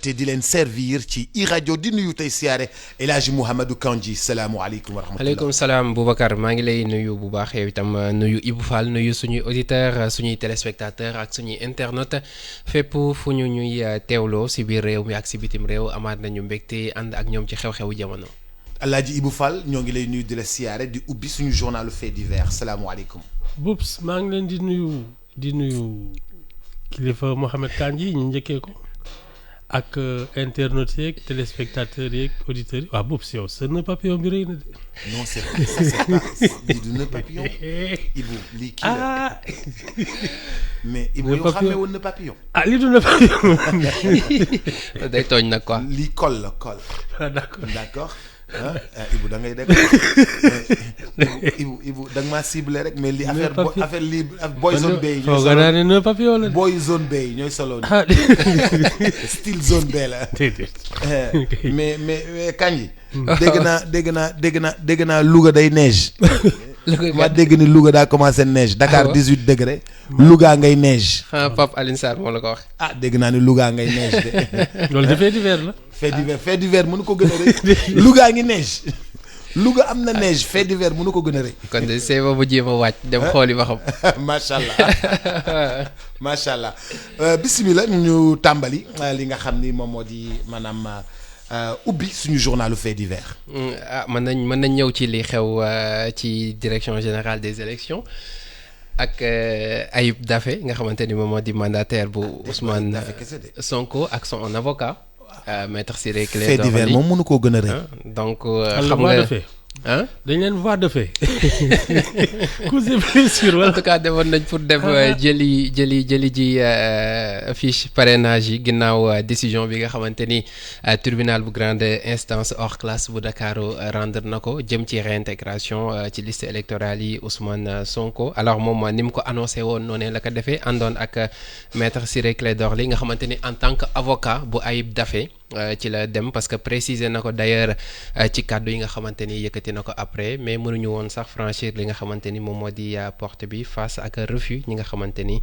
te di leen servir ci iRadio di nuyu tey siyaare El Hadji Mouhamadou Kandji salaamualeykum wa rahmatulah. aleykum salaam Boubacar maa ngi lay nuyu bu baax yow itam nuyu Ibou Fall nuyu suñuy auditeurs suñuy téléspectateurs ak suñuy internautes fépp fu ñu ñuy teewloo si biir réew mi ak si bitim réew amaat nañu mbégte ànd ak ñoom ci xew-xewu jamono. El Hadji Ibou Fall ñoo ngi lay nuyu di la siyaare di ubbi suñu journalu fait divers salaamualeykum. Boubs maa ngi leen di nuyu kilifa Mouhamed Kandji ñu njëkkee ko. ak internautes yeeg téléspectateurs yeeg auditeurs yi waaw boobu si yow sa nœud papillon bi rëy na de. non c'est pas lii du nœud papillon Ibou lii kii la mais Ibou yow xamee woon nœud papillon. ah lii du nœud papillon. day tooñ nag quoi. lii col la col. ah d'accord Ibou da ngay dégg Ibou da nga maa ciblé rek mais li affaire lii boy zone B yi. ñooy solo naa ne nœud papillon la. boy zone B yi ñooy solo. style zone B la. mais Kandji. dégg naa Louga day neige. ma dégg ni Louga daa commencé neige. Dakar 18 degré. Louga ngay neige. Pape Alioune Sarr moo la ko wax. dégg naa ni Louga ngay neige de. loolu de fait divers la. fait divers mënu ko gën a rëy. Louga ngi neige. Louga am na neige fait divers mënu ko gën a rëy. kon de c'est ba jéem a wàcc dem xooli ba xam. macha allah bisimilah ñu tàmbali li nga xam ni moom moo di maanaam ubbi suñu journalu fait divers. mën nañ ñëw ci li xew ci direction générale des élections ak Ayib Daffé nga xamante ni moom moo di mandataire bu Ousmane Sonko ak son avocat. maître Ciré Clédor Ly fait divers moom mënu koo gën a rëy. donc xam nga dañ leen voie de fait. coups et blessures wala. en tout cas demoon nañ pour dem jëli ji fiche parrainage yi ginnaaw décision bi nga xamante ni tribunal bu grande instance hors classe bu Dakar rendre na ko jëm ci réintégration ci liste électorale yi Ousmane Sonko alors moom ni mu ko annoncé woon noonu la ko defee àndoon ak maître Ciré Clédor Ly nga xamante ni en tant que avocat bu Ayib Daffé ci la dem parce que préciser na ko d'ailleurs ci kàddu yi nga xamante ni yëkkati na ko après mais mënuñu woon sax franchir li nga xamante ni moom moo di porte bi face ak refus ñi nga xamante ni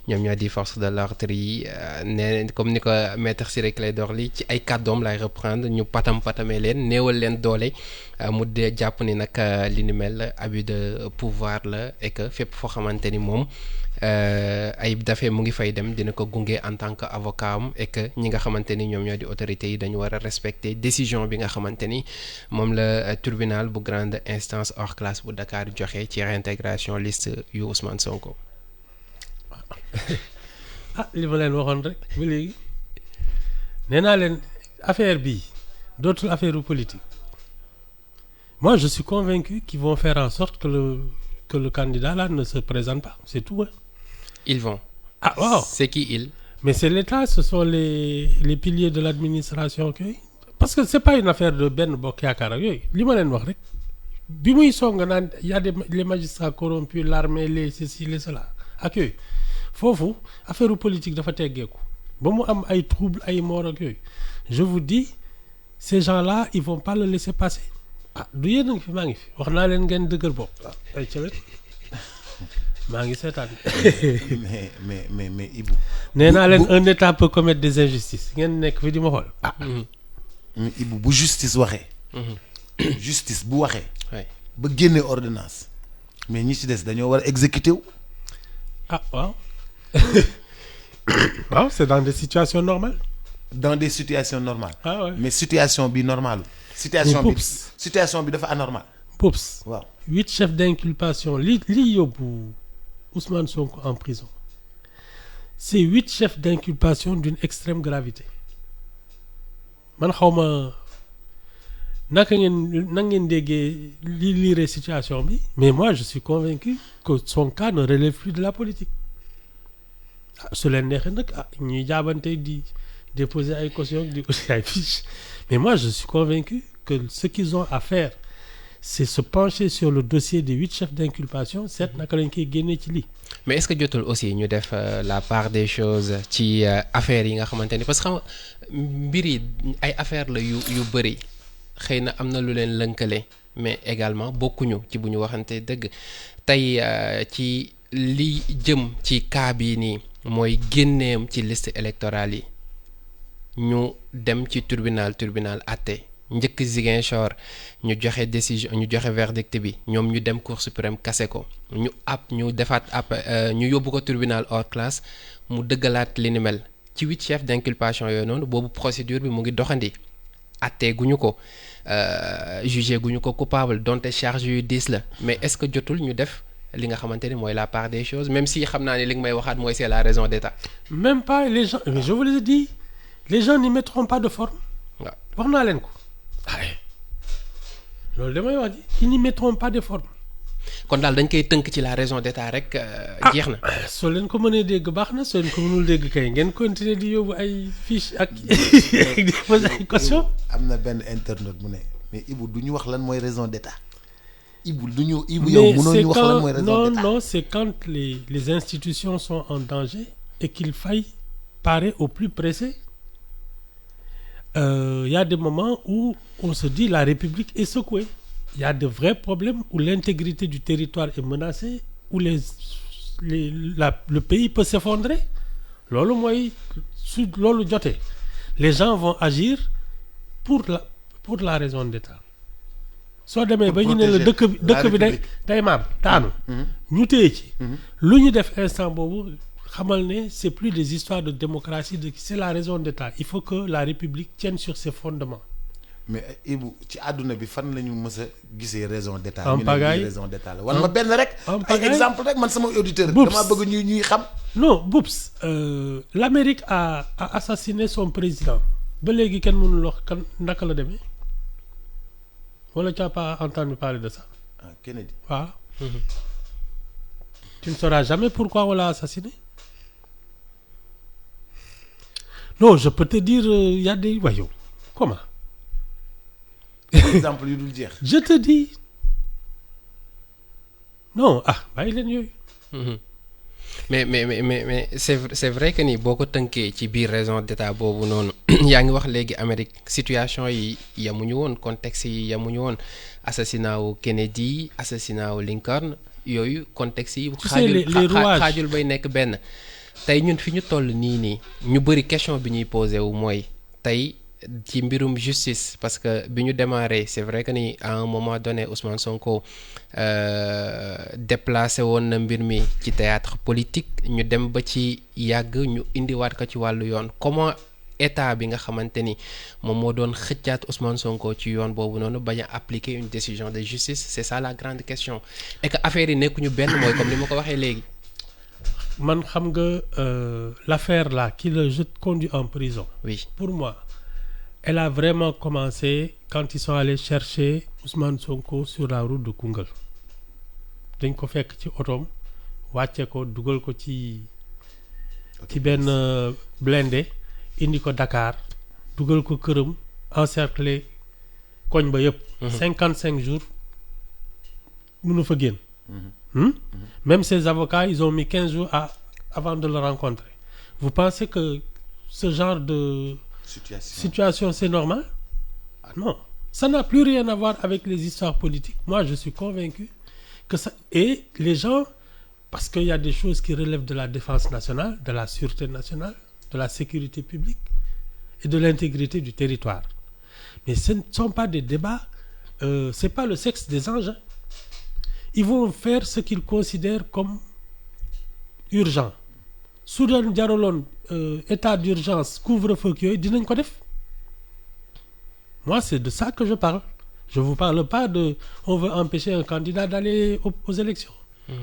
ñoom ñoo di force de l'ordre yi ne comme ni ko maître Ciré Clédor Ly ci ay kàddoom lay reprendre ñu patamee leen néewal leen doole mu dee jàpp ni nag li ni mel abus de pouvoir la et que fépp foo xamante ni moom Ayib Daffé mu ngi fay dem dina ko gunge en tant que avocat am et que ñi nga xamante ni ñoom ñoo di autorités yi dañu war a respecter décision bi nga xamante ni moom la tribunal bu grande instance hors classe bu Dakar joxe ci réintégration liste yu Ousmane Sonko. li ma leen waxoon rek ba léegi nee naa leen affaire bi dootul affaire politique moi je suis convaincu qu'ils vont faire en sorte que le candidat là ne se présente pas c'est tout. Ils vont. Wow. C'est qui ils? Mais c'est l'État, ce sont les piliers de l'administration parce que c'est pas une affaire de benn bokk yaakaar ak yooyu li ma leen wax rek bi muy song naan y a les magistrats corrompus l'armée les ceci les cela ak yooyu foofu affaire politique dafa teggeeku ba mu am ay troubles ay morts ak yooyu je vous dis ces gens-là ils vont pas le laisser passer du yéen a ngi fi maa ngi fi wax naa leen ngeen dëgër bopp ay cële maa ngi seetaan. mais Ibou. nee naa leen un état peut commettre des injustices ngeen nekk fi di ma xool. mais Ibou bu justice waxee. justice bu waxee. ba génne ordonnance. mais ñi ci des dañoo war a exécuter wu. waaw. waaw c'est dans des situations normales. dans des situations normales. Ouais. mais situation bi normale. situation bi dafa anormal. Pops. waaw 8 chefs d'inculpation li yóbbu Ousmane Sonko en prison c'est 8 chefs d'inculpation d'une extrême gravité man xawma naka ngeen déggee li lire situation bi mais moi je suis convaincu que son cas ne relève plus de la politique su leen neexee nag ñuy jaabante di déposer ay caution di aussi ay fiches mais moi je suis convaincu que ce qu'ils ont à faire c'est se pencher sur le dossier des 8 chefs d'inculpation seet naka lañ koy génnee ci lii. mais est-ce que jotul aussi ñu def la part des choses ci affaires yi nga xamante ni parce que xam mbir yi ay affaires la yu bëri xëy na am na lu leen lënkale mais également bokkuñu ci bu ñu waxante dëgg tey ci li jëm ci cas bii nii mooy génneem ci liste électorale yi ñu dem ci tribunal àtte njëkk Ziguinchor ñu joxe décision ñu joxe verdict bi ñoom ñu dem cour suprême kase ko ñu defaat ñu yóbbu ko tribunal hors classe mu dëggalaat li ni mel ci 8 chefs d'inculpation yooyu noonu boobu procédure bi mu ngi doxandi àtte guñu ko jugé guñu ko coupable donte charge yu diis la mais est-ce que jotul ñu def li nga xamante ni mooy la part des choses même si xam naa ne li nga may waxaat mooy c'est la raison d'État. même pas les gens je vous l'ai dit les gens n'y mettront pas de forme. waaw wax naa leen ko. loolu damay wax ji ils n'y mettront pas de forme. kon daal dañ koy tënk ci la raison d'État rek. jeex na soo leen ko mënee dégg baax na soo leen ko mënul dégg kay ngeen continuer di yóbbu ay fiche ak di poser ay questions. am na benn internaute mu ne mais Ibou du ñu wax lan mooy raison d'État. Ibou du ñu Ibou yow mënoo ñu wax lan mooy raison d'État. non c'est quand les institutions sont en danger et qu'il faille parer au plus pressé. Y a des moments où on se dit la République est secouée. Il y a de vrais problèmes où l'intégrité du territoire est menacée, où le pays peut s'effondrer. Loolu mooy su loolu jotee les gens vont agir pour la raison d'État. soo demee ba ñu ne la dëkk bi day maam daanu. ñu téye ci. lu ñu def instant boobu xamal ne c'est plus des histoires de démocratie c'est la raison d'État. Il faut que la République tienne sur ses fondements. mais Ibou ci àdduna bi fan la ñu mës a gisee raison d'État. en pagaille raison d'État la wan ma benn rek. ay exemple rek man sama auditeur. dama bëgg ñuy xam. non Boubs l'Amérique a assassiné son président ba léegi kenn mënul wax kan naka la demee wala tu n'as pas entendu parler de ça. ah Kennedy. waaw. Tu ne sauras jamais pourquoi on l'a assassiné. Non, je peux te dire il y a des voyous. Comment? exemple yu dul jeex. Je te dis non bàyyi leen yooyu. mais c'est vrai que ni boo ko tënkee ci biir raison d'État boobu noonu yaa ngi wax léegi Amérique situation yi yamuñu woon contexte yi yamuñu woon assassinat wu Kennedy assassinat wu Lincoln yooyu contexte yi. xaajul bay nekk benn. tey ñun fi ñu toll nii ñu bëri question bi ñuy posé wu mooy tey ci mbirum justice parce que bi ñu démarré c'est vrai que ni à un moment donné Ousmane Sonko déplacé woon na mbir mi ci théâtre politique ñu dem ba ci yàgg ñu indiwaat ko ci wàllu yoon comment état bi nga xamante ni moom moo doon xëccaat Ousmane Sonko ci yoon boobu noonu bañ a appliquer une décision de justice c'est ça la grande question et que affaire yi nekkuñu benn mooy comme ni ma ko waxee léegi. man xam nga l'affaire là qui le conduit en prison. Oui. Pour moi elle a vraiment commencé quand ils sont allés chercher Ousmane Sonko sur la route de Koungheul dañ ko fekk ci otoom wàcce ko dugal ko ci benn blindé indi ko Dakar dugal ko këram encercler koñ ba yëpp. 55 jours mënu fa génn. Même ses avocats ils ont mis 15 jours avant de le rencontrer. Vous pensez que ce genre de situation c'est normal? Non, ça n'a plus rien à voir avec les histoires politiques. Moi je suis convaincu que ça et les gens parce qu'il y a des choses qui relèvent de la défense nationale, de la sûreté nationale, de la sécurité publique et de l'intégrité du territoire. Mais ce ne sont pas des débats, c'est pas le sexe des anges. Ils vont faire ce qu'ils considèrent comme urgent. su doon jaraloon état d'urgence couvre-feu yooyu dinañ ko def. Moi c'est de ça que je parle. Je vous parle pas de on veut empêcher un candidat d'aller aux élections.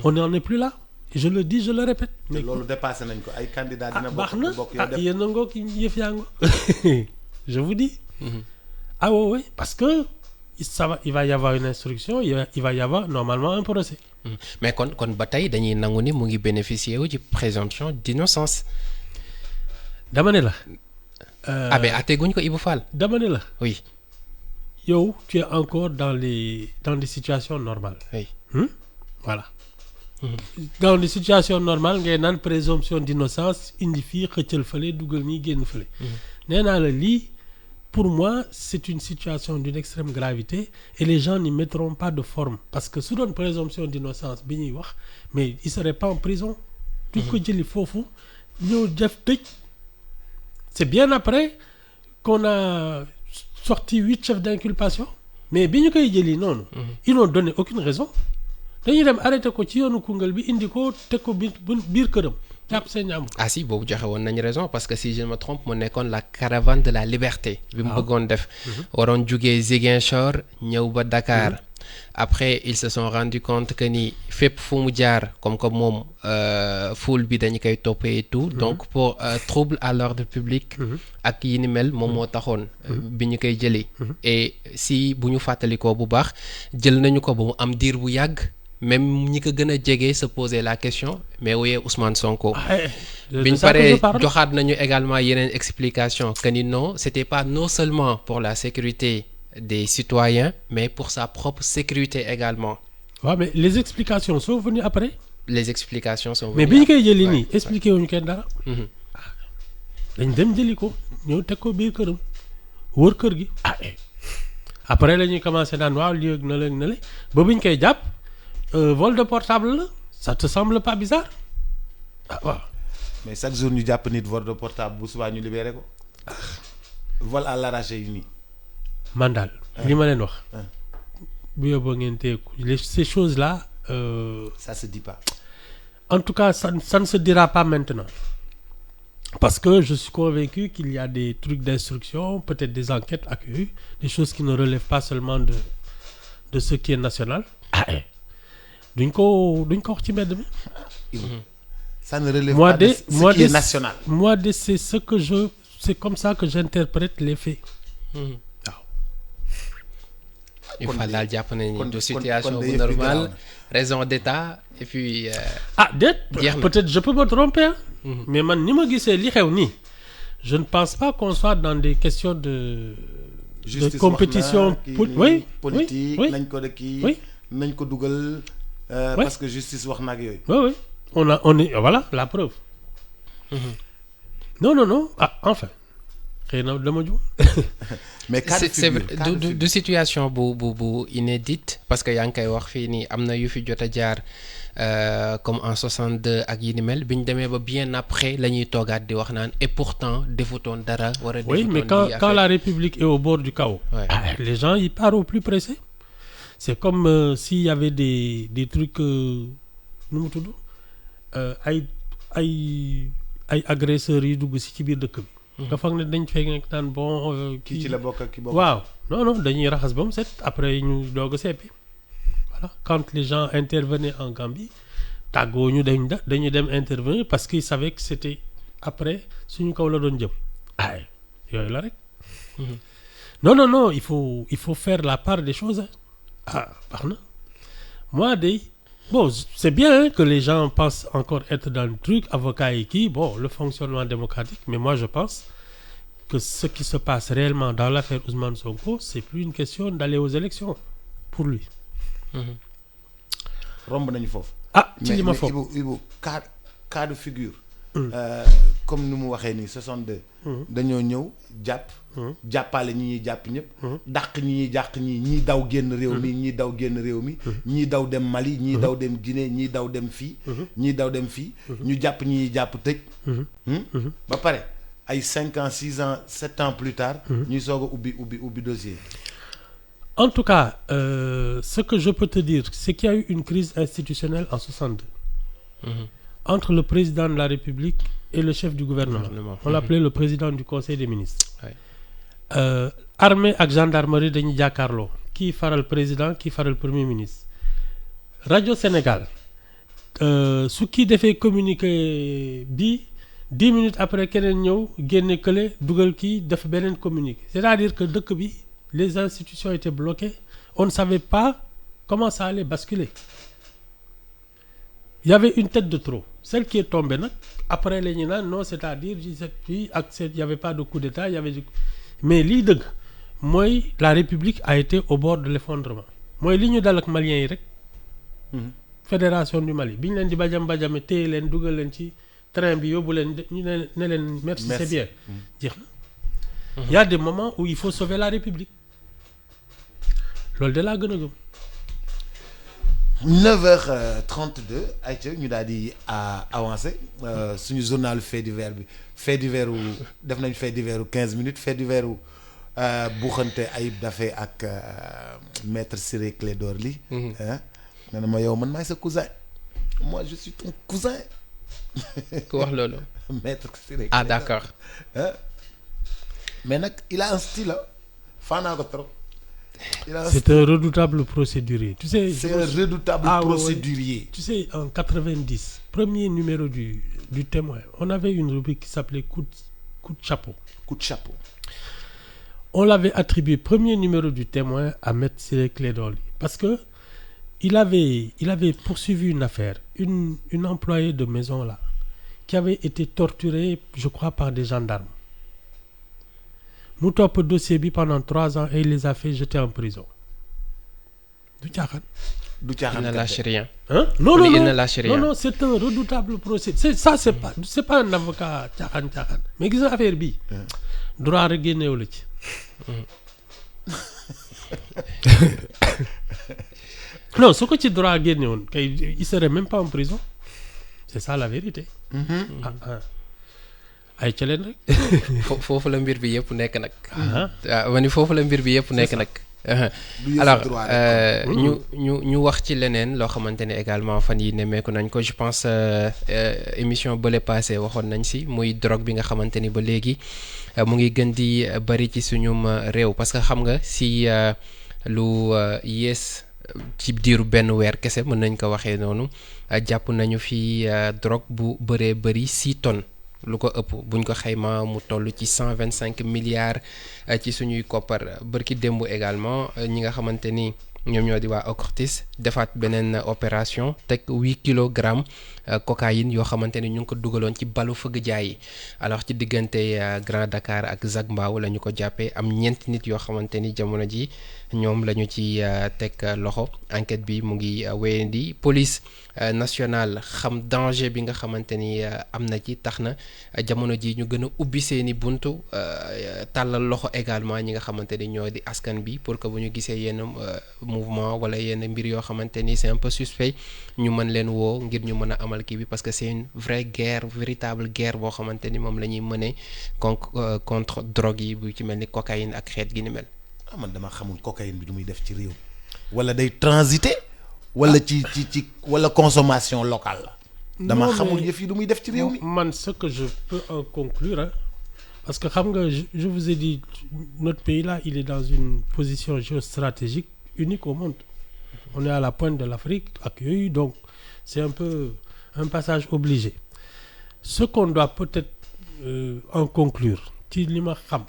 On n'en est plus là. Et je le dis, je le répète. mais loolu dépassé nañ ko ay candidats dina bokk yéen a ngoog yëf yaa ngoog je vous dis. Oui parce que il va y avoir une instruction il va y avoir normalement un procès. mais kon ba tey dañuy nangu ni mu ngi bénéficier wu ci présomption d'innocence. dama ne la. mais àtteeguñ ko Ibou Fall. dama ne la. oui. yow tu es encore dans des situations normales. oui. Voilà. Dans des situations normales ngay naan présomption d'innocence indi fii xëccal fële dugal nii génn fële. nee naa la lii. Pour moi, c'est une situation d'une extrême gravité et les gens n'y mettront pas de forme. Parce que sous une présomption d'innocence, mais ils ne seraient pas en prison. Tout ce que je foofu, c'est bien après qu'on a sorti 8 chefs d'inculpation mais bi ñu koy jëli noonu. ils n'ont donné aucune raison. dañuy dem arrêté ko ci yoonu Koungheul bi indi ko teg ko biir këram jàpp seen ñaam. ah si boobu joxe woon nañu raison parce que si je ne me trompe mu nekkoon la caravane de la liberté. bi mu bëggoon def. waroon jugee Ziguinchor ñëw ba Dakar. après ils se sont rendu compte que ni fépp fu mu jaar comme que moom foule bi dañu koy toppee et tout. donc pour trouble à l'ordre public. ak yi ni mel moom moo taxoon. bi ñu koy jëlee. et si bu ñu fàttalikoo bu baax jël nañu ko ba mu am diir bu yàgg. même ñi ko gën a jege se poser la question mais woyee Ousmane Sonko. biñ paree joxaat nañu également yeneen explication que ni non c'était pas non seulement pour la sécurité des citoyens mais pour sa propre sécurité également. waaw mais les explications sont venues après. les explications sont venues mais bi ñu koy jëli nii expliqué wuñu kenn dara. dañ dem jëli ko ñëw teg ko biir këram wër kër gi. après la ñuy commencé naan waaw lii ak na la na la ba bu ñu koy jàpp. vol de portable la ça te semble pas bizarre waaw. mais chaque jour ñu jàpp nit vol de portable bu subaa ñu libéré ko. vol à l'arraché yi nii. man daal li ma leen wax. bu yóbboo ngeen teeku ces choses là. ça se dit pas. en tout cas ça ne se dira pas maintenant. parce que je suis convaincu qu'il y a des trucs d'instruction peut-être des enquêtes accueillies des choses qui ne relèvent pas seulement de ce qui est national. duñ ko wax ci mbedd mi. ça ne relève pas de ce qui est national. moi de c'est comme ça que j'interprète les faits. waaw. il faut daal jàpp nañu de situation bu normale raison d'état et puis. peut-être je peux me tromper mais man ni ma gisee li xew nii je ne pense pas qu'on soit dans des questions de compétition politique nañ ko de kii nañ ko dugal. parce que justice wax na ak yooyu. oui on est voilà la preuve. non enfin xëy na dama ju. mais c'est du situation bu inédite parce que yaa ngi koy wax fii nii am na yu fi jot a jaar comme en 62 ak yi ni mel bi ñu demee ba bien après la ñuy toogaat di wax naan et pourtant defutoon dara. war a defutoon oui mais quand la République est au bord du chaos. les gens y partent au plus pressé. c'est comme s'il y avait des trucs nu mu tudd ay agresseurs yi dugg ci biir dëkk bi. nga foog ne dañ fekk nekk naan bon. kii ci la bokk ak ki bokk. waaw non dañuy raxas ba mu set après ñu doog a seppi voilà quand les gens intervenaient en Gambie tàggoo ñu dañu dem intervenir parce qu'ils savaient que c'était après suñu kaw la doon jëm. yooyu la rek. non il faut faire la part des choses. baax na moi bon c'est bien que les gens pensent encore être dans le truc avocats yi kii bon le fonctionnement démocratique mais moi je pense que ce qui se passe réellement dans l'affaire Ousmane Sonko c'est plus une question d'aller aux élections pour lui. romb nañu foofu. ci li ma foofu mais Ibou cas de figure. comme ni mu waxee nii 62. dañoo ñëw jàpp. jàppale ñi ñuy jàpp ñëpp. dàq ñi ñuy jàq ñii daw génn réew mi ñii daw génn réew mi. ñii daw dem Mali ñii daw dem Guinée ñii daw dem fii. ñii daw dem fii. ñu jàpp ñi ñuy jàpp tëj. ba pare ay 5 ans 6 ans 7 ans plus tard. ñuy soog a ubbi dossier. En tout cas, ce que je peux te dire, c'est qu'il y a eu une crise institutionnelle en 62. Entre le président de la République et le chef du gouvernement. On l'appelait le président du Conseil des ministres. Armée ak gendarmerie dañuy jàkkaarloo kii faral président kii faral premier ministre. Radio Sénégal su kii defee communiqué bi 10 minutes après keneen ñëw génne kële dugal kii def beneen communiqué. C'est-à-dire que dëkk bi les institutions étaient bloquées. On ne savait pas comment ça allait basculer. Il y avait une tête de trop. Celle qui est tombée, après les Nina, non, c'est-à-dire, il n'y avait pas de coup d'État. Mais l'idée, moi, la République a été au bord de l'effondrement. Moi, l'idée dans le Malien, Fédération du Mali, bi ñu leen di bajam téye leen dugal leen ci train bi yóbbu leen ñu ne leen merci c'est bien. jeex na. Il y a des moments où il faut sauver la République. loolu de laa gën a gëm. 9h32 ayca ñu daal di avancé suñu journal fait divers bi fait divers def nañ fait divers 15 minutes fait divers buuxante Ayib Daffé ak maître Ciré Clédor Ly. nee na ma yow man maay sa cousin moi je suis ton cousin. ku wax loolu. maître Ciré. Ah d'accord. mais nag il a un style faanaa ko trop. C'est un redoutable procédurier. Tu sais, c'est un redoutable procédurier. Ouais. Tu sais, en 90, premier numéro du Témoin, on avait une rubrique qui s'appelait coup de chapeau. Coup de chapeau. On l'avait attribué premier numéro du Témoin à Maître Ciré Clédor Ly parce que il avait poursuivi une affaire, une employée de maison là, qui avait été torturée, je crois, par des gendarmes. mu topp dossier bi pendant 3 ans et il les a fait jeter en prison. Du caaxaan. Du caaxaan il ne lâche rien. Hein? Non, il ne lâche rien. Non, c'est un redoutable procès. C'est pas un avocat caaxaan. Mais gis nga affaire bi droit rek génneewu la ci. Non, su ko ci droit génnewoon kay il serait même pas en prison. C'est ça la vérité. ay ca leen rek. foofu la mbir bi yëpp nekk nag. waaw ma ni foofu la mbir bi yëpp nekk nag. alors ñu wax ci leneen loo xamante ne également fan yi nemmeeku nañ ko je pense émission bële passé waxoon nañ si muy drogue bi nga xamante ni ba léegi mu ngi gën di bari ci suñum réew parce que xam nga si lu yées ci diiru benn weer kese mën nañ ko waxee noonu jàpp nañu fi drogue bu bëree bëri 6 tonnes. lu ko ëpp buñ ko xayma mu toll ci 125 milliards ci suñuy koppar bërki démb également ñi nga xamante ni ñoom ñoo di waa OCRTIS defaat beneen opération teg 8 kilogrammes cocaïne yoo xamante ni ñu ngi ko dugaloon ci balu fëgg jaay yi alors ci diggante Grand Dakar ak Zac Mbao la ñu ko jàppee am 4 nit yoo xamante ni jamono ji ñoom la ñu ci teg loxo enquête bi mu ngi wéyandi police nationale xam danger bi nga xamante ni am na ci tax na jamono ji ñu gën a ubbi seeni buntu tàllal loxo également ñi nga xamante ni ñoo di askan bi pour que bu ñu gisee yenn mouvement wala yenn mbir yoo xamante ni c'est un peu suspect ñu mën leen woo ngir ñu mën a amal kii bi parce que c'est une vraie guerre véritable guerre boo xamante ni moom la ñuy mëne contre drogue yi bu ci mel ni cocaïne ak xeet gi ni mel. man dama xamul cocaïne bi du muy def ci réew wala day transiter wala ci wala consommation locale la dama xamul yëf yi du muy def ci réew mi man ce que je peux en conclure parce que xam nga je vous ai dit notre pays là il est dans une position géostratégique unique au monde on est à la pointe de l'Afrique ak yooyu donc c'est un peu un passage obligé ce qu'on doit peut-être en conclure ci li ma xam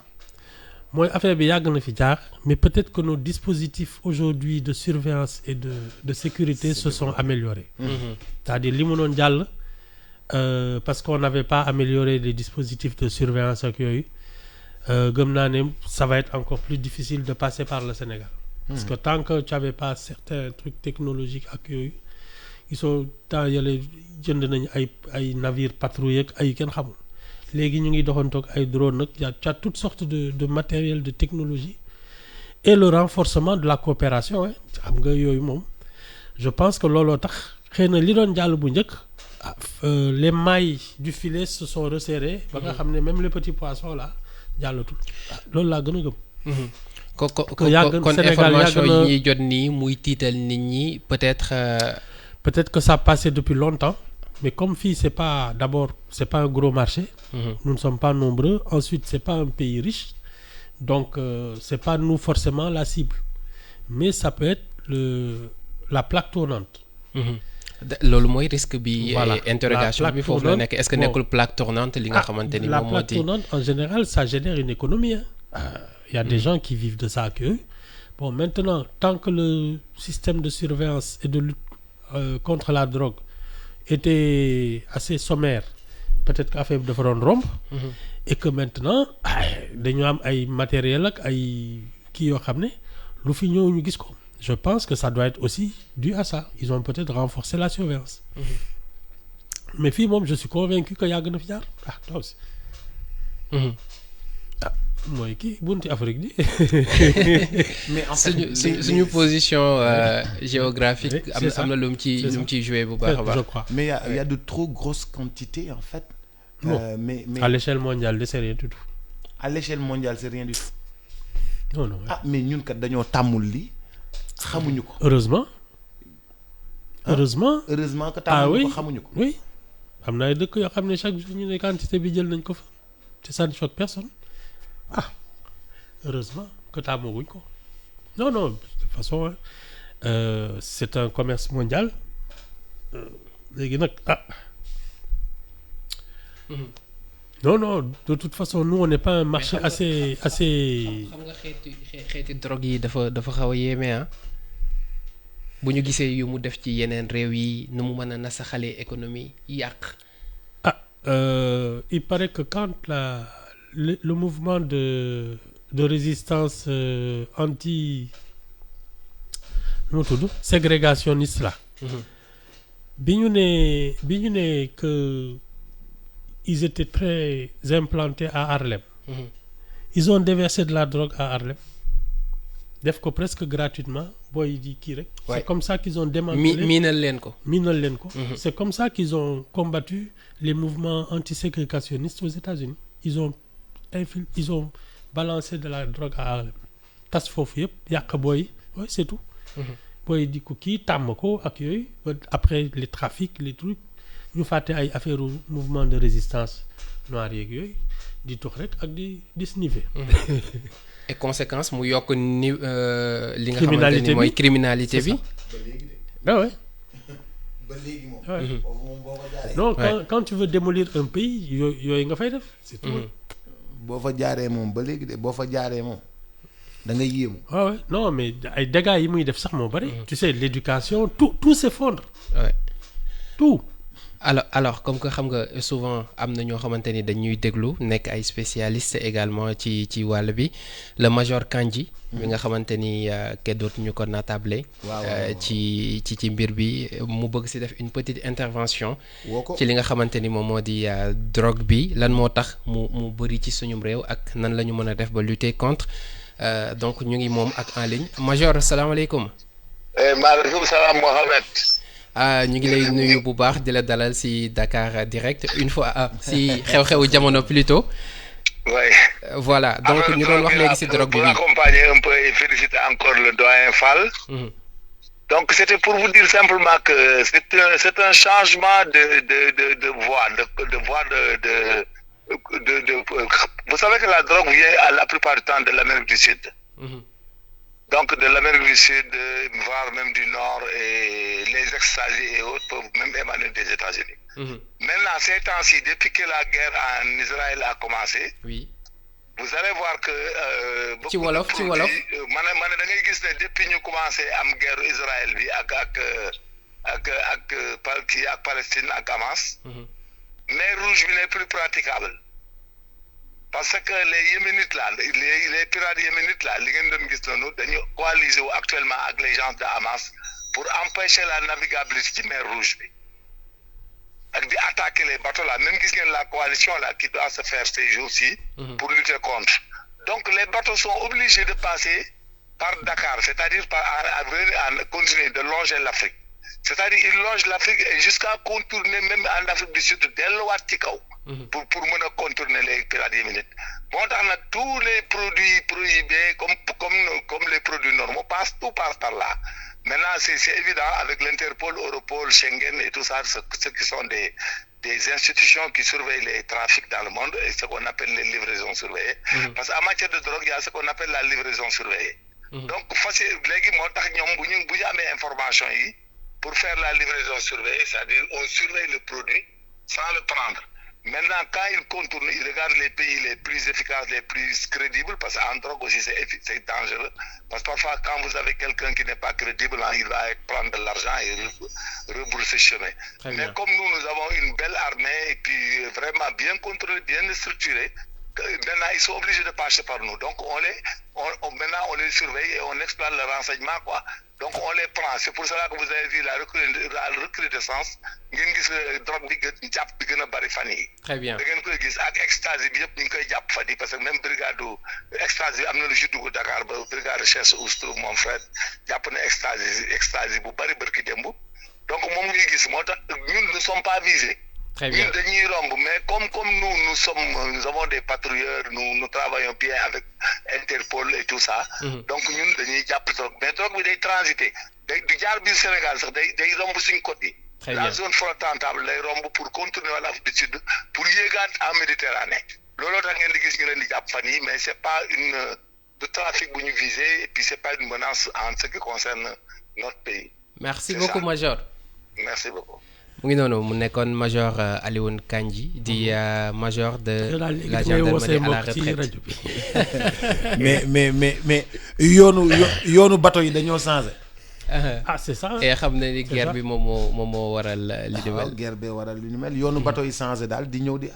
mooy affaire bi yàgg na fi jaar mais peut-être que nos dispositifs aujourd'hui de surveillance et de sécurité se sont améliorés. C'est-à-dire li mu doon jàll parce qu'on n'avait pas amélioré les dispositifs de surveillance ak yooyu gëm naa ne ça va être encore plus difficile de passer par le Sénégal. Parce que tant que tu avais pas certains trucs technologiques ak yooyu ils sont temps yële jënd nañu ay navires patrouille ak ay kenn xamul. léegi ñu ngi doxantoog ay drone nag y a toutes sortes de matériel de technologie et le renforcement de la coopération xam nga yooyu moom je pense que looloo tax xëy na li doon jàll bu njëkk les mailles du filet se sont resserrées ba nga xam ne même les petits poissons là jàllatul loolu laa gën a gëm. kon information yi ñuy jot nii muy tiital nit ñi peut-être que ça passait depuis longtemps. Mais comme fii c'est pas un gros marché. Nous ne sommes pas nombreux. Ensuite c'est pas un pays riche. Donc c'est pas nous forcément la cible. Mais ça peut être la plaque tournante. loolu mooy risque bi. Voilà. Interrogation bi foofu la nekk est-ce que nekkul plaque tournante li nga xamante ni moom moo di. La plaque tournante en général ça génère une économie. Il y a des gens qui vivent de ça ak eux. Bon maintenant tant que le système de surveillance et de lutte contre la drogue était assez sommaire peut-être que affaire bi dafa doon romb et que maintenant dañu am ay matériel ak ay kii yoo xam ne lu fi ñëw ñu gis ko je pense que ça doit être aussi dû à ça ils ont peut-être renforcé la surveillance mais fii moom je suis convaincu que yàgg na fi jaar toi aussi mooy kii bunti Afrique bi. mais en fait suñu position géographique. Oui, c'est ça. am na lu mu ciy joué bu baax a je baax. crois. mais il y a de trop grosses quantités en fait. Non. Mais À l'échelle mondiale de c'est rien du tout. à l'échelle mondiale c'est rien du tout. Non non. ah mais ñun kat dañoo tàmmul lii xamuñu ko. Heureusement. Heureusement. heureusement que Ah tàmmuñu oui. ko xamuñu ko. Oui. am na ay dëkk yoo xam ne chaque jour ñu ne quantité bi jël nañ ko fa te ça ne choque personne. Ah heureusement que tàmmaguñ ko. Non non de toute façon c'est un commerce mondial. Léegi nag non non de toute façon nous on n'est pas un marché assez. xam nga xeeti drogue yi dafa xaw a yéeme ah bu ñu gisee yu mu def ci yeneen réew yi nu mu mën a nasaxalee économie yàq. Il paraît que quand le mouvement de résistance anti nu mu tudd ségrégationniste là. bi ñu ne que ils étaient très implantés à Harlem. Ils ont déversé de la drogue à Harlem. def ko presque gratuitement booy di kii rek. Ouais. C'est comme ça qu'ils ont démantelé. miinal leen ko. miinal leen ko. C'est comme ça qu'ils ont combattu les mouvements antiségrégationnistes aux États-Unis. Ils ont balancé de la drogue à Harlem. tas foofu yëpp yàq booy oui c'est tout. booy di ko kii tàmm ko ak yooyu après les trafics les trucs ñu fàtte ay affaire mouvement de résistance noir yeeg yooyu di tux rek ak di sniffer. et conséquence mu yokk ni li nga xamante Criminalité ni mooy bi. criminalité bi. ba léegi de. ah ouais. ba léegi moom. Ouais. foofu moom boo fa jaaree. non Ouais. quand tu veux démolir un pays yooyu nga fay def c'est tout. boo fa jaaree moom ba léegi de boo fa jaaree moom da ngay yéemu. waaw ouais. Non mais ay dégâts yi muy def sax moo bari. Tu sais l'éducation tout s'effondre Ouais. tout. alors comme que xam nga souvent am na ñoo xamante ni dañuy déglu nekk ay spécialistes également ci wàll bi le major Kandji bi nga xamante ni kenn dootuñu ko natable ci mbir bi mu bëgg si def une petite intervention woo ko ci li nga xamante ni moom moo di drogue bi lan moo tax mu bëri ci suñum réew ak nan la ñu mën a def ba lutter contre donc ñu ngi moom ak en ligne major salaamaaleykum. maaleykum salaam Mohamed. ñu ngi lay nuyu bu baax di la dalal si Dakar Direct une fois si xew-xewu jamono plutôt. oui. Voilà donc ñu doon wax léegi si drogue bi. pour accompagner un peu et féliciter encore le doyen Fall. Donc c'était pour vous dire simplement que c'est un changement de voie vous savez que la drogue vient la plupart du temps de l'Amérique du Sud. Donc de l'Amérique du Sud, voire même du Nord, et les extasies et autres peuvent même émaner des États-Unis. Maintenant, ces temps-ci, depuis que la guerre en Israël a commencé, oui. Vous allez voir que ci wolof ci wolof man da ngay gis ne depuis ñu commencé am guerre Israël bi ak Palestine ak Hamas. Mer Rouge bi n'est plus praticable. Parce que les Yéménites là les pirates yéménites là li ngeen doon gis noonu dañu coaliser wu actuellement ak les gens de Hamas pour empêcher la navigabilité ci mer Rouge bi ak di attaquer les bateaux là même gis ngeen la coalition là qui doit se faire ces jours-ci pour lutter contre. Donc les bateaux sont obligés de passer par Dakar, c'est-à-dire à continuer de longer l'Afrique. C'est-à-dire ils longent l'Afrique et jusqu'à contourner même en Afrique du Sud delluwaat ci kaw. pour mën a contourner les pirates yéménites. Moo tax nag tous les produits prohibés comme les produits normaux tout passe par là. Maintenant c'est évident avec l'Interpol, Europol, Schengen et tout ça, ceux qui sont des institutions qui surveillent les trafics dans le monde et ce qu'on appelle les livraisons surveillées. Parce qu'en matière de drogue, il y a ce qu'on appelle la livraison surveillée. Donc léegi moo tax ñoom bu ñu amee information yi pour faire la livraison surveillée, c'est-à-dire on surveille le produit sans le prendre. Maintenant, quand ils contournent, ils regardent les pays les plus efficaces, les plus crédibles, parce qu'en drogue aussi c'est dangereux. Parce que parfois, quand vous avez quelqu'un qui n'est pas crédible, il va prendre de l'argent et rebrousser chemin. Mais comme nous avons une belle armée et puis vraiment bien contrôlée, bien structurée, maintenant ils sont obligés de passer par nous. Donc maintenant on les surveille et on exploite le renseignement, quoi. Donc on les prend. C'est pour cela que vous avez vu la recrudescence ngeen gis drogue bi jàpp bi gën a bari fan yi. Très bien. da ngeen koy gis ak extase bi yëpp ñu ngi koy jàpp fan yi parce que même brigade extase bi am na lu ci dugg Dakar ba brigade Cheikh Oustou mon frère jàpp na extase bu bari barki démb. Donc moom ñuy gis moo tax ñun ne sommes pas visés. Très bien. Ñun dañuy romb mais comme nous avons des patrouilleurs, nous travaillons bien avec Interpol et tout ça. Donc ñun dañuy jàpp drogue mais drogue bi day transiter day du jaar biir Sénégal sax day romb suñ côte yi. Très la bien. zone frontale lay romb pour continuer wala Afrique du Sud pour yéegaat en Méditerranée. Looloo tax ngeen di gis ñu leen di jàpp fan yi mais c'est pas de trafic bu ñu visé et puis c'est pas une menace en ce qui concerne notre pays. Merci C'est beaucoup ça. Major. Merci beaucoup. mu ngi noonu mu nekkoon major Alioune Kandji di major de la gendarmerie à la retraite. mais yoonu bateau yi dañoo changé. Ah, c'est ça. et xam ne ni guerre bi moom moo waral li ni waaw mel. guerre bee waral lu ñu mel yoonu bateau yi changé daal di ñëw di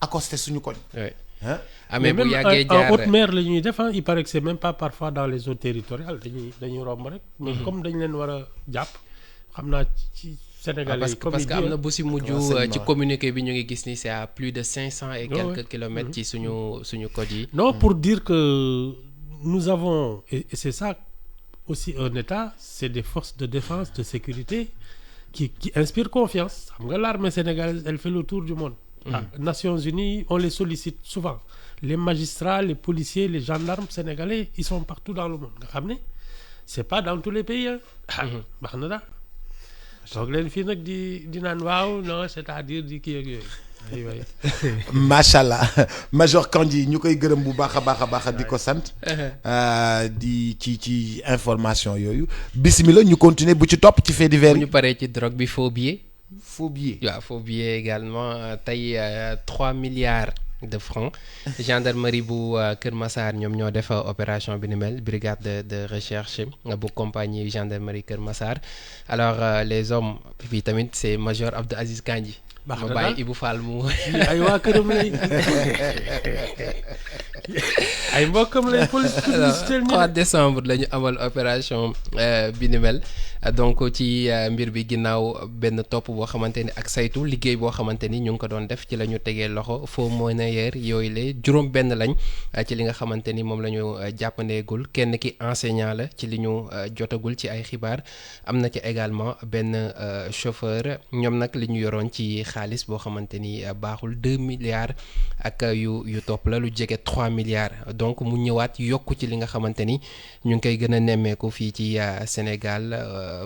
accosté suñu koñ. oui ah ah mais bu même yàggee en jaar haute mer la ñuy def il paraît que c'est même pas parfois dans les eaux territoriales dañuy romb rek. mais comme dañ leen war a jàpp xam naa ci Sénégalais yi. parce que am na bu si mujj renseignement. ci communiqué bi ñu ngi gis ni c'est à plus de 500 et Ouais, quelques ouais. kilomètres ci suñu côte yi. Non, pour dire que nous avons, et c'est ça aussi un État, c'est des forces de défense, de sécurité qui inspirent confiance. Xam nga l'armée sénégalaise, elle fait le tour du monde. Ah, Nations Unies, on les sollicite souvent. Les magistrats, les policiers, les gendarmes sénégalais, ils sont partout dans le monde. Nga xam ne c'est pas dans tous les pays. Hein. Baax na daal. Toog leen fii nag di naan waaw non c'est-à-dire di kii ak yooyu. macha allah major Kandji ñu koy gërëm bu baax a baax di ko sant. di ci information yooyu. bismillah ñu continuer bu ci topp ci fait divers bu ñu paree ci drogue bi faux billet. faux billet. waaw faux billet également tey 3 milliards de francs gendarmerie bu Kër Massar ñoom ñoo def opération bi ni mel brigade de recherche bu compagnie gendarmerie Kër Massar alors les hommes bi tamit c'est major Abdou Aziz Kandji. Baax ma na bàyyi daal. Ibou Fall mu. ay waa këram lay ay mbokkam lay publicité 3 décembre la ñu amal opération bi ni mel donc ci mbir bi ginnaaw benn topp boo xamante ni ak saytu liggéey boo xamante ni ñu ngi ko doon def ci la ñu tegee loxo faux monnayeur yooyu la juróom benn lañ ci li nga xamante ni moom la ñu jàppandeegul kenn ki enseignant la ci li ñu jotagul ci ay xibaar am na ci également benn chauffeur ñoom nag li ñu yoroon ci xaalis boo xamante ni baaxul 2 milliards ak yu topp la lu jege 3 milliards donc mu ñëwaat yokku ci li nga xamante ni ñu ngi koy gën a nemmeeku fii ci Sénégal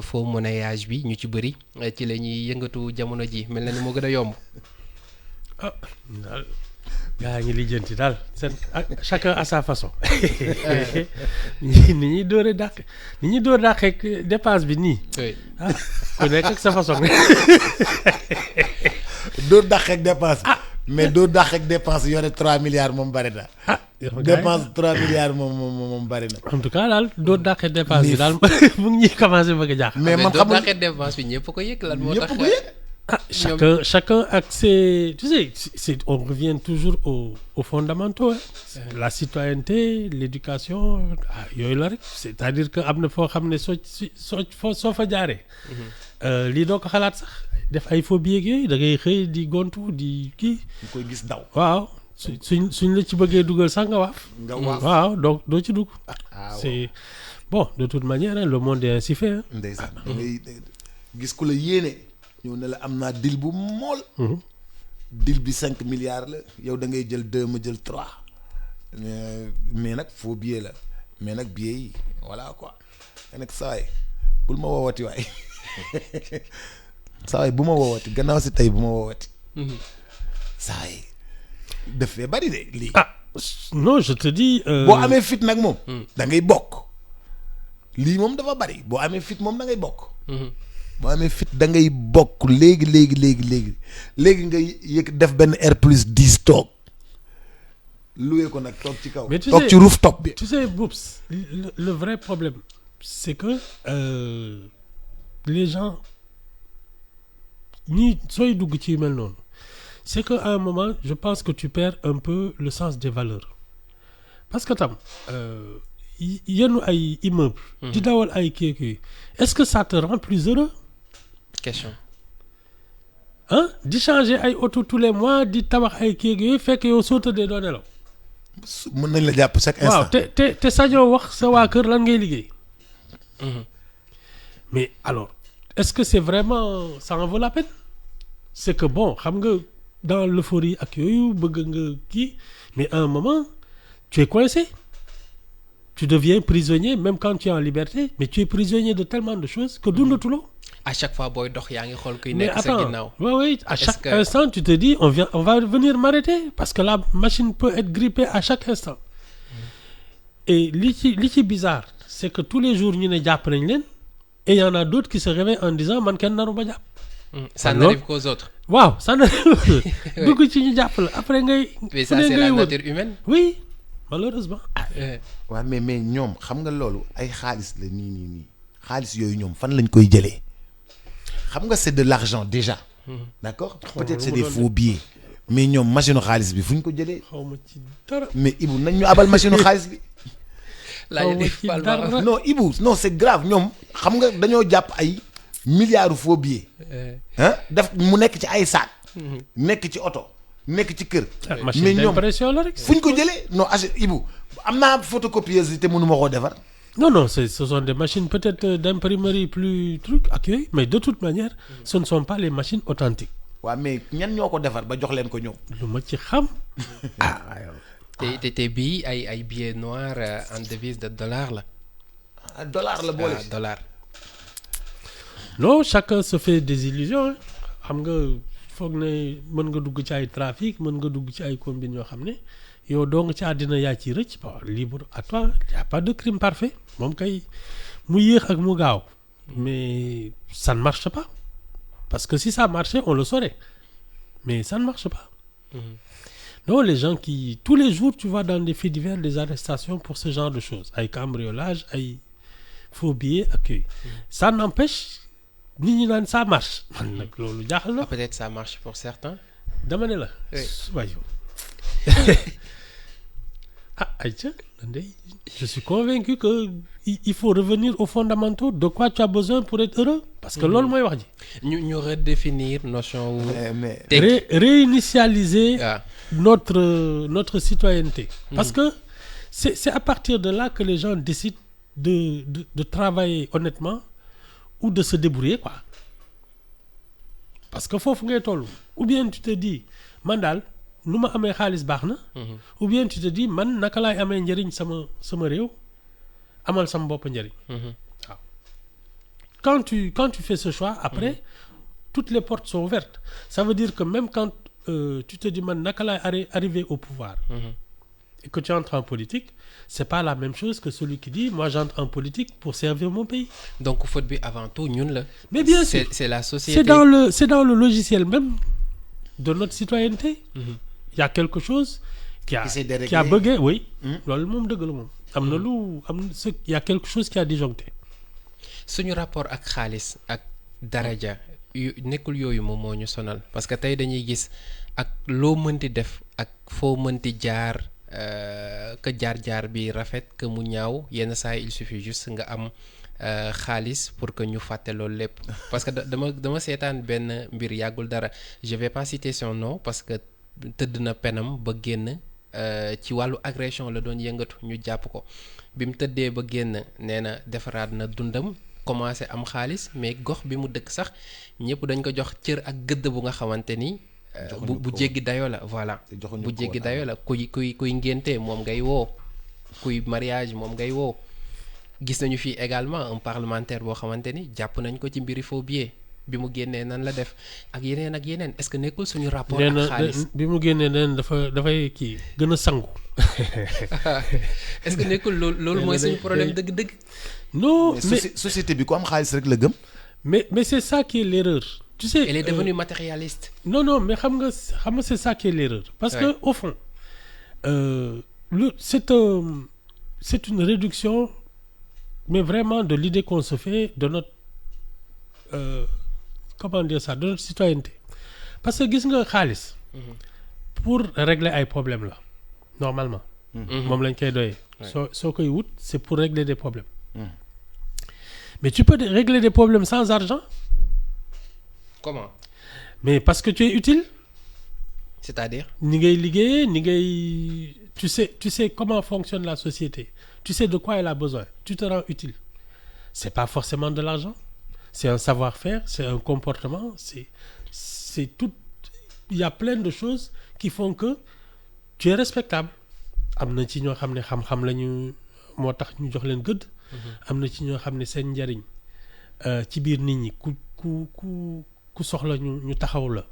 faux monnayage bi ñu ci bëri ci la ñuy yëngatu jamono ji mel na ni moo gën a yomb. ah daal gaa ngi lijjanti daal seen chacun à sa façon ni ñuy dóore dàq ni ñuy dóor dàqeeg dépense bi nii oui. ah ku nekk ak sa façon. doo dàq ak dépense. mais doo dàq ak dépense yore 3 milliards moom bari na. dépense 3 milliards moom bari na. en tout cas daal doo dàqee dépense bi daal mu ngi ñuy commencé bëgg a jaaxal. mais man xamul doo dépense bi ñëpp ko yëg lan moo tax. ñëpp ko yëg. Chacun ak ses, tu sais, on revient toujours aux fondamentaux. Hein. La citoyenneté, l'éducation, yooyu la rek. C'est-à-dire que am na foo xam ne soo fa jaaree. lii doo ko xalaat sax def ay faux billets yooyu da ngay xëy di gontu di kii. ñu koy gis daw. waaw suñ la ci bëggee dugal sax nga waaf. nga waaf waaw donc doo ci dugg. waaw c'est bon de toute manière hein, le monde est ainsi fait. Hein. ndeysaan ngay gis ku la yéene ñëw ne la am naa dil bu mool. dil bi 5 milliards la yow da ngay jël 2 ma jël 3 mais nag faux billet la mais nag billet yi voilà quoi nga nekk saa yi bul ma woowati waay saa yi bu ma woowati gannaaw si tey bu ma woowati. saa yi daf fee bari de lii. ah non je te dis. boo amee fit nag moom. da ngay bokk. lii moom dafa bari boo amee fit moom da ngay bokk. boo amee fit da ngay bokk léegi nga yëg def benn R+10 toog loué ko nag toog ci kaw. mais tu toog sais, ci rooftop bi. tu sais Boubs le vrai problème c'est que les gens ñii sooy dugg ci yu mel noonu c'est qu'à un moment je pense que tu perds un peu le sens des valeurs parce que tam yenn ay immeuble di dawal ay kii est-ce que ça te rend plus heureux question. ah di changer ay auto tous les mois di tabax ay kii yooyu fekk yow soo tëddee doo nelaw mën nañ la jàpp chaque instant. waaw te sañoo wax sa waa kër lan ngay liggéey mais alors est-ce que c'est vraiment ça en vaut la peine c'est que bon xam nga dans l'euphorie ak yooyu bëgg nga kii mais à un moment tu es coincé tu deviens prisonnier même quand tu es en liberté mais tu es prisonnier de tellement de choses que dundatuloo à chaque fois booy dox yaa ngi xool kuy mais nekk sa attends ginnaaw. oui à Est-ce chaque que- instant tu te dis on va venir m'arrêter parce que la machine peut être grippée à chaque instant et li ci bizarre c'est que tous les jours ñu ne jàpp nañ leen et y en a d'autres qui se réveillent en disant man kenn naru ba jàpp Ça Alors? n'arrive qu'aux autres. waaw ça na dugg ci ñu jàpp la après ngay Mais fu ça ne c'est ngay la wër. nature humaine. oui malheureusement waaw mais ñoom xam nga loolu ay xaalis la nii xaalis yooyu ñoom fan lañ koy jëlee xam nga c'est de l'argent déjà. d'accord peut-être c'est des faux billets mais ñoom machine xaalis bi fu ñu ko jëlee xaw ma ci dara mais Ibou nañ ñu abal machine xaalis bi. laaj ma ci dara. non Ibou non c'est grave ñoom xam nga dañoo jàpp ay milliards faux billets ah daf mu nekk ci ay saak. nekk ci oto nekk ci kër. machine mais ñoom d'impression la rek fu ñu ko jëlee non Ibou am naa photocopieuse te mënu ma koo defar. non ce sont des machines peut-être d'imprimerie plus truc ak yooyu mais de toute manière ce ne sont pas les machines authentiques waaw mais ñan ñoo ko defar ba jox leen ko ñoom. lu ma ci xam te bii ay billets noirs en devise de dollar la. dollar la boole. dollar. non chacun se fait des illusions xam nga foog ne mën nga dugg ci ay trafic mën nga dugg ci ay combines yoo xam ne yow doo nga ci àddina yaa ciy rëcc bon libre à toi y a pas de crime parfait moom kay mu yéex ak mu gaaw mais ça ne marche pas parce que si ça marchait on le saurait mais ça ne marche pas non les gens qui tous les jours tu vois dans des faits divers des arrestations pour ce genre de choses ay cambriolage ay faux billets ak yooyu ça n'empêche nit ñi naan ça marche man nag loolu jaaxal na Peut-être ça marche pour certains. dama ne la Oui. waaye Aïcha je suis convaincu que il faut revenir aux fondamentaux de quoi tu as besoin pour être heureux parce que loolu mooy wax ji ñu redéfinir notion wu. mais réinitialiser Ah. notre citoyenneté parce que c'est à partir de là que les gens décident de travailler honnêtement ou de se débrouiller quoi parce que foofu ngay toll ou bien tu te dis man daal nu ma amee xaalis baax na ou bien tu te dis man naka laay amee njëriñ sama réew amal sama bopp njëriñ waaw quand tu fais ce choix après toutes les portes sont ouvertes ça veut dire que même quand tu te dis man naka laay arriver au pouvoir et que tu entres en politique c'est pas la même chose que celui qui dit moi j'entre en politique pour servir mon pays Donc faute bi avant tout ñun la. mais bien sûr C'est la société. c'est dans le logiciel même de notre citoyenneté il y a quelque chose qui a bugué oui loolu moom dëgg la moom am na lu il y a quelque chose qui a disjoncté suñu rapport ak xaalis ak daraja yu nekkul yooyu moom moo ñu sonal parce que tey dañuy gis ak loo mënti def ak foo mënti jaar que jaar-jaar bi rafet que mu ñaaw yenn saa yi il suffit juste nga am xaalis pour que ñu fàtte loolu lépp parce que dama seetaan benn mbir yàggul dara je vais pas citer son nom parce que tëdd na penam ba génn ci wàllu agression la doon yëngatu ñu jàpp ko bi mu tëddee ba génn nee na defaraat na dundam commencé am xaalis mais gox bi mu dëkk sax ñëpp dañ ko jox cër ak gëdd bu nga xamante ni bu jéggi dayoo la voilà bu jéggi dayoo la kuy ngénte moom ngay woo kuy mariage moom ngay woo gis nañu fii également un parlementaire boo xamante ni jàpp nañ ko ci mbiri faux billets bi mu génnee nan la def ak yeneen est-ce que nekkul suñu rapport ak xaalis bi mu génnee neen dafay kii gën a sangu est-ce que nekkul loolu mooy suñu problème dëgg-dëgg non mais société bi ku am xaalis rek la gëm mais c'est ça qui est l'erreur tu sais elle est devenue matérialiste non mais xam nga c'est ça qui est l'erreur parce que au fond c'est une réduction mais vraiment de l'idée qu'on se fait de notre comment dire ça de notre citoyenneté parce que gis nga xaalis pour régler ay problèmes là normalement. moom lañ koy doyee. soo koy wut c'est pour régler des problèmes. mais tu peux régler des problèmes sans argent. Comment? Mais parce que tu es utile. C'est-à-dire? Ni ngay liggéeyee ni ngay tu sais comment fonctionne la société. Tu sais de quoi elle a besoin. Tu te rends utile. C'est pas forcément de l'argent. C'est un savoir-faire, c'est un comportement, c'est tout. Il y a plein de choses qui font que tu es respectable. am na ci ñoo xam ne xam-xam la ñu moo tax ñu jox leen gëdd. am na ci ñoo xam ne seen njariñ ci biir nit ñi ku soxla ñu taxaw la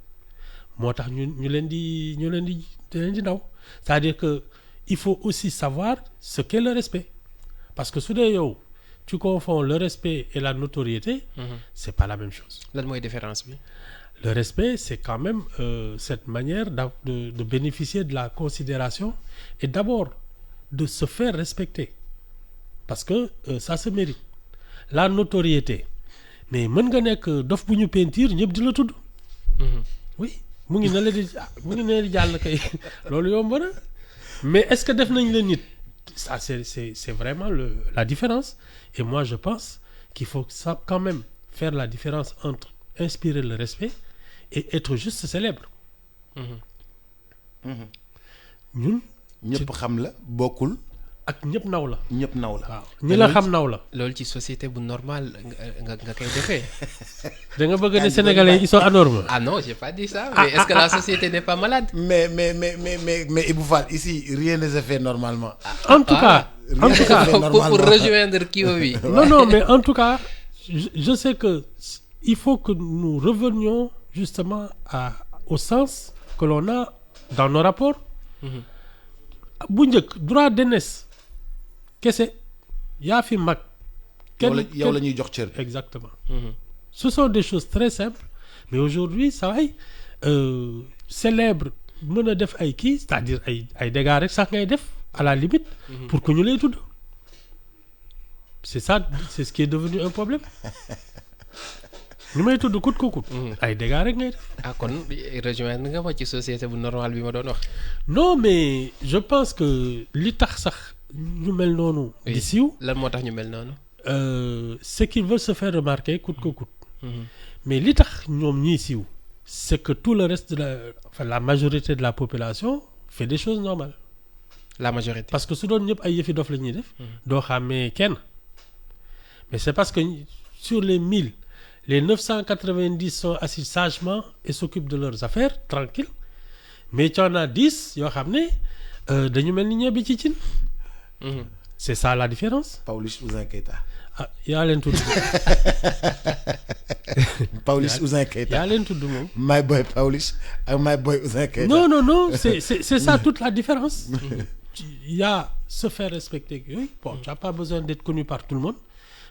moo tax ñu leen di daw. C'est-à-dire que il faut aussi savoir ce qu'est le respect parce que su dee yow tu confonds le respect et la notoriété. C'est pas la même chose. lan mooy différence bi? Le respect, c'est quand même cette manière de bénéficier de la considération et d'abord de se faire respecter. Parce que ça se mérite. La notoriété. Mais mën nga nekk dof bu ñu peinture ñëpp di la tudd. Oui mu ngi ne di jàll kay loolu yomb na. Mais est-ce que def nañ la nit? Ça c'est vraiment la différence. Et moi je pense qu'il faut quand même faire la différence entre inspirer le respect et être juste célèbre. ñun. ñëpp xam la bokkul. ak ñëpp naw la. ñëpp naw la. waaw ñi la xam naw la. loolu ci société bu normal nga koy defee. da nga bëgg ne sénégalais ils sont anormaux. Ah non, j'ai pas dit ça. Mais est-ce que la société n'est pas malade? Mais Ibou Fall, ici rien ne se fait normalement. En tout cas pour rejoindre kii bi. Non mais en tout cas je sais que il faut que nous revenions justement au sens que l'on a dans nos rapports. bu njëkk droit d'aînesse kese yaa fi mag. yow la ñuy jox cër. Exactement. Ce sont des choses très simples mais aujourd'hui ça va célèbre mën a def ay kii c'est-à-dire ay dégâts rek sax ngay def à la limite. pour que ñu lay tudd. C'est ça, c'est ce qui est devenu un problème. ñu may tudd kut ko kut. ay dégâts rek ngay def. Ah kon rejoindre nga ma ci société bu normal bi ma doon wax. Non mais je pense que li tax sax ñu mel noonu. di siiw lan moo tax ñu mel noonu. c'est qu'ils veulent se faire remarquer coûte que coûte. Mais li tax ñoom ñuy siiw c'est que tout le reste de la majorité de la population fait des choses normales. La majorité. Parce que su doon ñëpp ay yëfi dof la ñuy def. doo xàmmee kenn. Mais c'est parce que sur les 1000 les 990 sont assis sagement et s'occupent de leurs affaires tranquille mais tu en as 10 yoo xam ne dañu mel ni ñebe ci cin. C'est ça la différence. Pawlish Ouzin Keita. Ah yaa leen tudd. Pawlish Ouzin Keita. yaa leen tudd moom. My boy Pawlish ak my boy Ouzin Keita. Non c'est ça toute la différence. Il y a se faire respecter yooyu bon tu n'as pas besoin d'être connu par tout le monde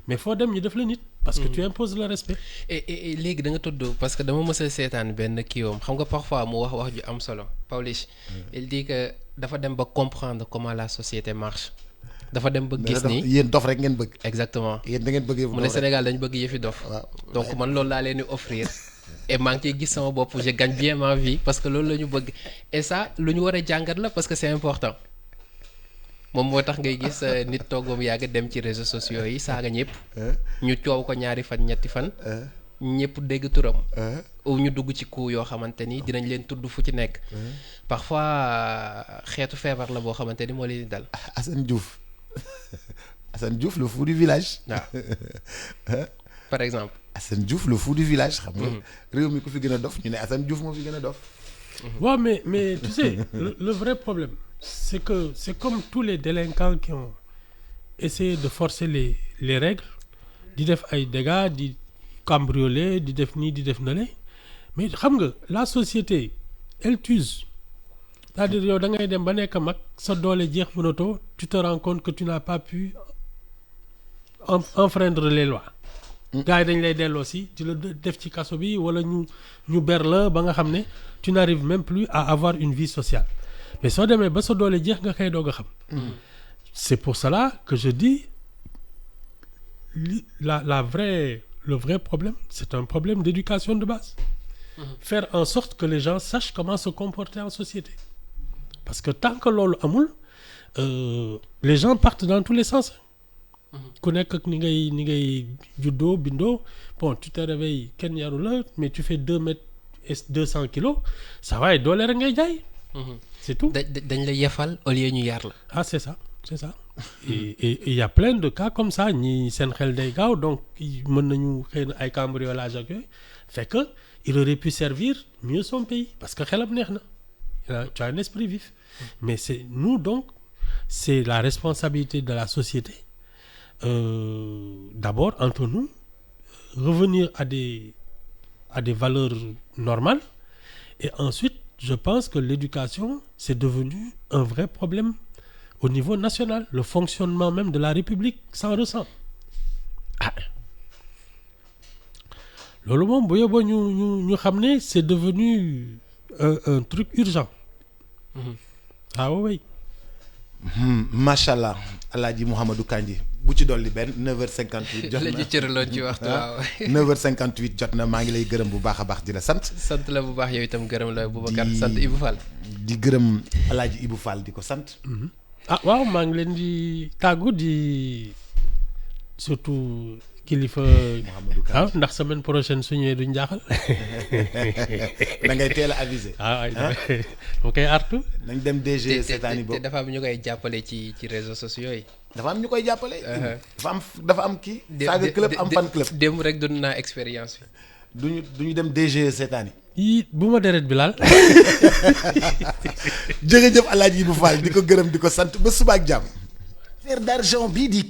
mais foo dem ñu def la nit. Parce que tu imposes le respect. et léegi da nga tudd parce que dama mës a seetaan benn kiiwam xam nga parfois mu wax ju am solo Pawlish. Il dit que dafa dem ba comprendre comment la société marche. dafa dem ba gis ni yéen dof rek ngeen bëgg. Exactement yéen da ngeen bëgg yëfu dof mu ne Sénégal dañu bëgg yëfi dof. donc man loolu laa leen di offrir. et maa ngi ciy gis sama bopp je gagne bien ma vie parce que loolu la ñu bëgg et ça lu ñu war a jàngat la parce que c'est important. moom moo tax ngay gis nit toogam yàgg dem ci réseaux sociaux yi saaga ñëpp. ñu coow ko ñaari fan ñetti fan. ñëpp dégg turam. ou ñu dugg ci coup yoo xamante ni dinañ leen tudd fu ci nekk. parfois xeetu feebar la boo xamante ni moo leen di dal. Assane Diouf le fou du village. waaw par exemple. Assane Diouf le fou du village xam nga. réew mi ku fi gën a dof ñu ne Assane Diouf moo fi gën a dof. waaw mais tu sais le vrai problème. C'est que c'est comme tous les délinquants qui ont essayé de forcer les règles di def ay dégâts di cambrioler di def nii di def nale mais xam nga la société elle t'use c'est-à-dire yow da ngay dem ba nekk mag sa doole jeex mënatoo tu te rends compte que tu n'as pas pu enfreindre les lois. gars yi dañ lay delloo si di la def ci kaso bi wala ñu ber la ba nga xam ne tu n'arrives même plus à avoir une vie sociale. Mais soo demee ba sa doole jeex nga koy doog a xam. C'est pour cela que je dis le vrai problème c'est un problème d'éducation de base. faire en sorte que les gens sachent comment se comporter en société. Parce que tant que loolu amul les gens partent dans tous les sens. ku nekk ak ni ngay juddoo bindoo bon tu te réveilles kenn yaru la mais tu fais 2 mètres et 200 kilos ça va doole rek ngay jaay. c'est tout. dañ la yefal au lieu ñu yar la. ah c'est ça. et il y a plein de cas comme ça ñi seen xel day gaaw donc mën nañu xëy na ay cambriolage ak yooyu fait que il aurait pu servir mieux son pays parce que xelam neex na tu as un esprit vif. mais c'est nous donc c'est la responsabilité de la société d'abord entre nous revenir à des valeurs normales et ensuite je pense que l'éducation c'est devenu un vrai problème au niveau national. Le fonctionnement même de la République s'en ressent. loolu moom bu yóbboo ñu xam ne c'est devenu un truc urgent. ah oui. macha allah Alaaji Mouhamadou Kandji bu ci dolli benn 9h58 jot na la ñu cëraloon ci waxtu waaw. 9h58 jot na maa ngi lay gërëm bu baax a baax di la sant. sant la bu baax yow itam gërëm la Boubacar sant Ibou Fall. di gërëm Alaaji Ibou Fall di ko sant. ah waaw maa ngi leen di tàggu di surtout kilifa. Mouhamadou Kandji ndax semaine prochaine su ñëwee duñ jaaxal. da ngay teel a aviser. ay dama koy artu. nañ dem DG seetaani boobu te dafa am ñu koy jàppale ci réseaux sociaux yi. dafa am ñu koy jàppale. dafa am kii. Saga club am fan club. démb rek dund naa expérience bi. duñu dem DG seetaani. bu ma deret bi laal. jërëjëf Alaaji Ibou Fall di ko gërëm di ko sant ba suba ak jàmm. Affaire d'argent bii di